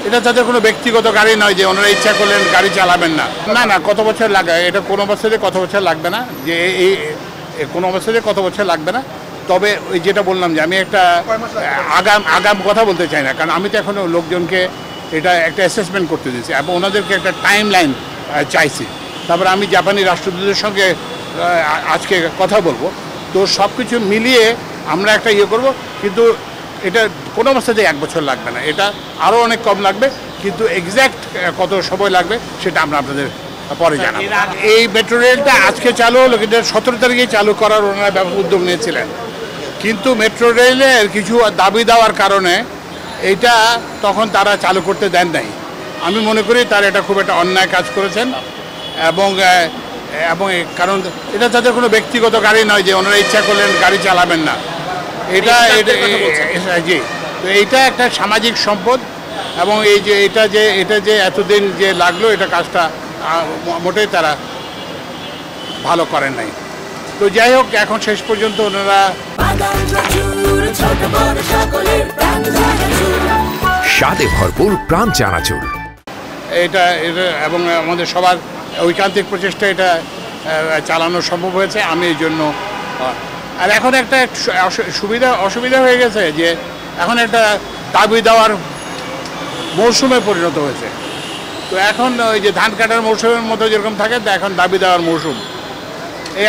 এটা তাদের কোনো ব্যক্তিগত গাড়ি নয় যে ওনারা ইচ্ছা করলেন গাড়ি চালাবেন না। না না, কত বছর লাগে এটা কোনো অবস্থাতে কত বছর লাগবে না, যে এই কোনো অবস্থাতে কত বছর লাগবে না। তবে ওই যেটা বললাম যে আমি একটা আগাম কথা বলতে চাই না, কারণ আমি তো এখনও লোকজনকে এটা একটা অ্যাসেসমেন্ট করতে দিয়েছি এবং ওনাদেরকে একটা টাইম লাইন চাইছি। তারপরে আমি জাপানি রাষ্ট্রদূতের সঙ্গে আজকে কথা বলবো। তো সব কিছু মিলিয়ে আমরা একটা ইয়ে করব, কিন্তু এটা কোনো অবস্থাতে 1 বছর লাগবে না, এটা আরও অনেক কম লাগবে, কিন্তু এক্স্যাক্ট কত সময় লাগবে সেটা আমরা আপনাদের পরে জানাবো। এই মেট্রো রেলটা আজকে চালু হলো, কিন্তু 17 তারিখেই চালু করার ওনারা ব্যাপক উদ্যোগ নিয়েছিলেন, কিন্তু মেট্রো রেলের কিছু দাবি দেওয়ার কারণে এইটা তখন তারা চালু করতে দেন নাই। আমি মনে করি তারা এটা খুব একটা অন্যায় কাজ করেছেন, এবং কারণ এটা তাদের কোনো ব্যক্তিগত গাড়ি নয় যে ওনারা ইচ্ছা করলেন গাড়ি চালাবেন না। এটা জি, তো এইটা একটা সামাজিক সম্পদ, এবং এই যে এটা যে এতদিন যে লাগলো এটা কাজটা মোটেই তারা ভালো করেন নাই। তো যাই হোক, এখন শেষ পর্যন্ত ওনারা স্বাদে ভরপুর প্রাণ চানাচুর এটা এবং আমাদের সবার ঐকান্তিক প্রচেষ্টা এটা চালানো সম্ভব হয়েছে। আমি এই জন্য, আর এখন একটা অসুবিধা হয়ে গেছে যে এখন একটা দাবি দেওয়ার মৌসুমে পরিণত হয়েছে। তো এখন ওই যে ধান কাটার মৌসুমের মতো যেরকম থাকে, এখন দাবি দেওয়ার মৌসুম।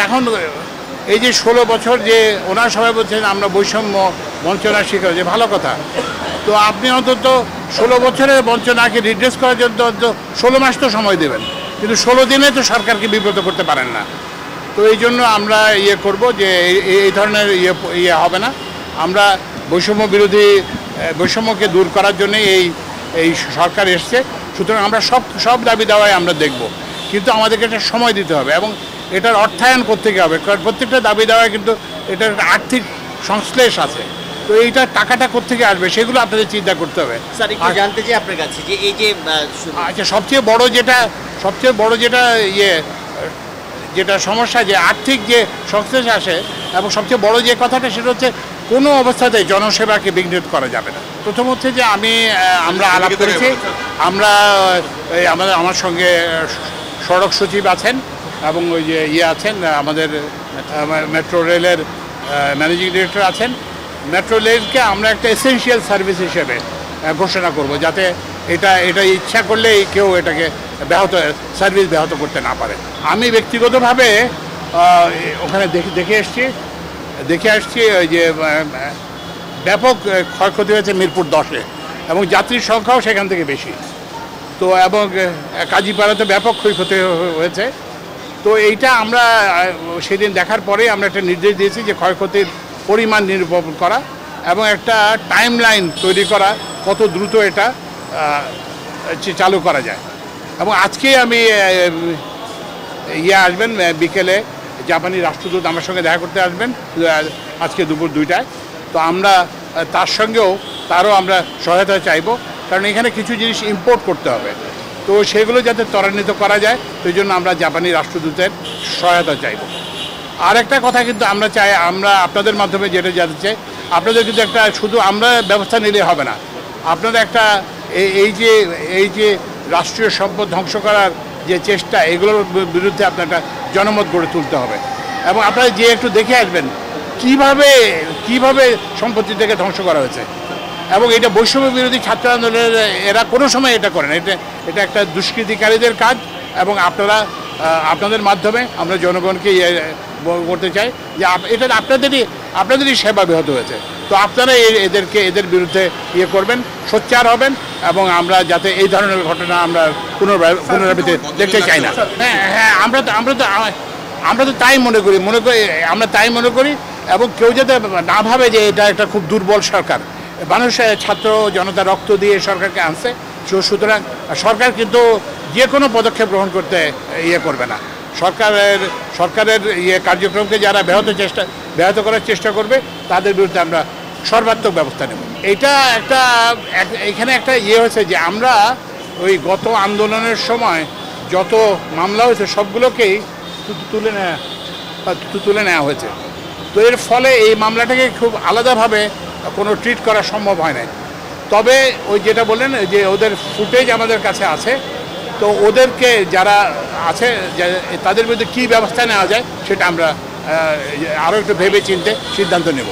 এখন এই যে 16 বছর যে ওনার সবাই বলছেন আমরা বৈষম্য বঞ্চনার শিকার, যে ভালো কথা, তো আপনি অন্তত 16 বছরের বঞ্চনাকে রিড্রেস করার জন্য 16 মাস তো সময় দেবেন, কিন্তু 16 দিনে তো সরকারকে বিব্রত করতে পারেন না। তো এই জন্য আমরা ইয়ে করব যে এই ধরনের ইয়ে হবে না। আমরা বৈষম্যকে দূর করার জন্য এই সরকার এসছে, সুতরাং আমরা সব দাবি দাওয়াই আমরা দেখব, কিন্তু আমাদেরকে একটা সময় দিতে হবে এবং এটার অর্থায়ন করতে হবে, কারণ প্রত্যেকটা দাবি দেওয়ায় কিন্তু এটার একটা আর্থিক সংশ্লেষ আছে। তো এইটা টাকাটা কোত্থেকে আসবে সেগুলো আপনাদের চিন্তা করতে হবে। স্যার, একটু জানতে চাই আপনার কাছে যে এই যে আচ্ছা, সবচেয়ে বড় যেটা সমস্যা, যে আর্থিক যে সংশ্লেষ আসে, এবং সবচেয়ে বড় যে কথাটা সেটা হচ্ছে কোনো অবস্থাতেই জনসেবাকে বিঘ্নিত করা যাবে না। প্রথম হচ্ছে যে আমরা আলাপ করেছি, আমার সঙ্গে সড়ক সচিব আছেন এবং ওই যে আছেন আমাদের মেট্রো রেলের ম্যানেজিং ডিরেক্টর আছেন। মেট্রো রেলকে আমরা একটা এসেনশিয়াল সার্ভিস হিসেবে ঘোষণা করব, যাতে এটা ইচ্ছা করলেই কেউ এটাকে সার্ভিস ব্যাহত করতে না পারে। আমি ব্যক্তিগতভাবে ওখানে দেখে আসছি ওই যে ব্যাপক ক্ষয়ক্ষতি হয়েছে মিরপুর 10-এ, এবং যাত্রীর সংখ্যাও সেখান থেকে বেশি। তো এবং কাজীপাড়াতে ব্যাপক ক্ষয়ক্ষতি হয়েছে। তো এইটা আমরা সেদিন দেখার পরেই আমরা একটা নির্দেশ দিয়েছি যে ক্ষয়ক্ষতির পরিমাণ নিরূপণ করা এবং একটা টাইম লাইন তৈরি করা, কত দ্রুত এটা চালু করা যায়। এবং আজকে আমি আসবেন বিকেলে, জাপানি রাষ্ট্রদূত আমার সঙ্গে দেখা করতে আসবেন আজকে দুপুর 2টায়। তো আমরা তারও আমরা সহায়তা চাইব, কারণ এখানে কিছু জিনিস ইম্পোর্ট করতে হবে, তো সেগুলো যাতে ত্বরান্বিত করা যায় সেই জন্য আমরা জাপানি রাষ্ট্রদূতের সহায়তা চাইব। আর একটা কথা কিন্তু আমরা আপনাদের মাধ্যমে যেটা জানতে চাই, আপনাদের কিন্তু একটা শুধু আমরা ব্যবস্থা নিলে হবে না, আপনারা একটা এই যে রাষ্ট্রীয় সম্পদ ধ্বংস করার যে চেষ্টা, এগুলোর বিরুদ্ধে আপনার একটা জনমত গড়ে তুলতে হবে, এবং আপনারা যে একটু দেখে আসবেন কিভাবে সম্পত্তিটাকে ধ্বংস করা হয়েছে। এবং এটা বৈষম্য বিরোধী ছাত্র আন্দোলনের এরা কোনো সময় এটা করেন, এটা একটা দুষ্কৃতিকারীদের কাজ, এবং আপনাদের মাধ্যমে আমরা জনগণকে করতে চাই যে এটা আপনাদেরই সেবা ব্যাহত হয়েছে। তো আপনারা এদের বিরুদ্ধে করবেন, সোচ্চার হবেন, এবং আমরা যাতে এই ধরনের ঘটনা আমরা পুনরাবৃত্তি দেখতে চাই না। হ্যাঁ, আমরা তো তাই মনে করি, আমরা তাই মনে করি, এবং কেউ যাতে না ভাবে যে এটা একটা খুব দুর্বল সরকার। মানুষের ছাত্র জনতা রক্ত দিয়ে সরকারকে আনছে, সুতরাং সরকার কিন্তু যে কোনো পদক্ষেপ গ্রহণ করতে করবে না। সরকারের কার্যক্রমকে যারা ব্যাহত করার চেষ্টা করবে তাদের বিরুদ্ধে আমরা সর্বাত্মক ব্যবস্থা নেব। এখানে একটা হয়েছে যে আমরা ওই গত আন্দোলনের সময় যত মামলা হয়েছে সবগুলোকেই তুলে নেওয়া হয়েছে। তো এর ফলে এই মামলাটাকে খুব আলাদাভাবে কোনো ট্রিট করা সম্ভব হয় না। তবে ওই যেটা বললেন যে ওদের ফুটেজ আমাদের কাছে আছে, তো ওদেরকে যারা আছে তাদের বিরুদ্ধে কী ব্যবস্থা নেওয়া যায় সেটা আমরা আরও একটু ভেবে চিন্তে সিদ্ধান্ত নেব।